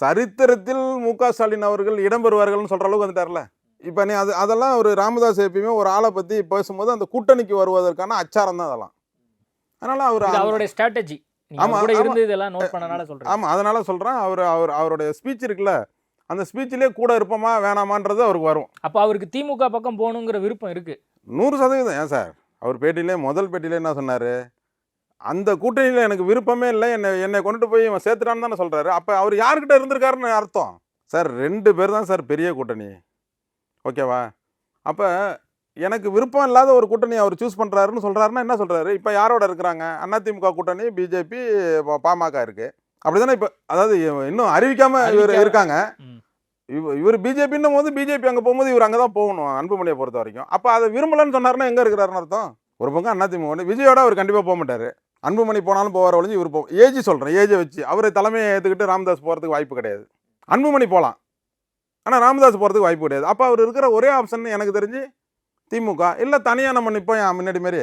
சரித்திரத்தில் மு.க. ஸ்டாலின் அவர்கள் இடம்பெறுவார்கள்னு சொல்ற அளவுக்கு வந்துட்டார்ல. இப்ப நீ அதெல்லாம் ஒரு ராமதாஸ் எப்பயுமே ஒரு ஆளை பத்தி பேசும்போது அந்த கூட்டணிக்கு வருவதற்கான அச்சாரம் தான் அதெல்லாம். அதனால அவர் அவருடைய ஸ்ட்ராட்டஜி. ஆமா கூட இருந்து இதெல்லாம் நோட் பண்ணனால சொல்றேன். ஆமா அதனால சொல்றேன். அவருடைய ஸ்பீச் இருக்குல்ல, அந்த ஸ்பீச்சிலே கூட இருப்போமா வேணாமான்றது அவருக்கு வரும். அப்ப அவருக்கு திமுக பக்கம் போகணுங்கிற விருப்பம் இருக்கு. 100% ஏன் சார்? அவர் பேட்டியிலே முதல் பேட்டியிலே என்ன சொன்னாரு? அந்த கூட்டணியில எனக்கு விருப்பமே இல்லை, என்னை கொண்டுட்டு போய் இவன் சேர்த்துட்டான்னு தானே சொல்றாரு. அப்ப அவர் யாருக்கிட்ட இருந்திருக்காருன்னு அர்த்தம்? சார் 2 பேர் தான் சார் பெரிய கூட்டணி. ஓகேவா? அப்ப எனக்கு விருப்பம் இல்லாத ஒரு கூட்டணி அவர் சூஸ் பண்றாருன்னு சொல்றாருன்னா என்ன சொல்றாரு? இப்ப யாரோட இருக்கிறாங்க? அதிமுக கூட்டணி, பிஜேபி, பாமக இருக்கு. அப்படிதானே இப்ப அதாவது இன்னும் அறிவிக்காம இவர் இருக்காங்க. இவர் பிஜேபின்னும் போது பிஜேபி அங்க போகும்போது இவர் அங்கதான் போகணும் அன்புமணியை பொறுத்த வரைக்கும். அப்ப அதை விரும்பலன்னு சொன்னாருன்னா எங்க இருக்கிறாருன்னு அர்த்தம்? ஒரு பக்கம் அதிமுக விஜயோட அவர் கண்டிப்பா போக மாட்டாரு. அன்புமணி போனாலும் போவார் ஒழிஞ்சு இவர் ஏஜி சொல்றேன், ஏஜை வச்சு அவரை தலைமையை ஏற்றுக்கிட்டு ராமதாஸ் போறதுக்கு வாய்ப்பு கிடையாது. அன்புமணி போகலாம், ஆனா ராமதாஸ் போறதுக்கு வாய்ப்பு கிடையாது. அப்ப அவர் இருக்கிற ஒரே ஆப்ஷன் எனக்கு தெரிஞ்சு திமுக இல்ல தனியா நம்ம நிற்போம் முன்னாடி மாதிரி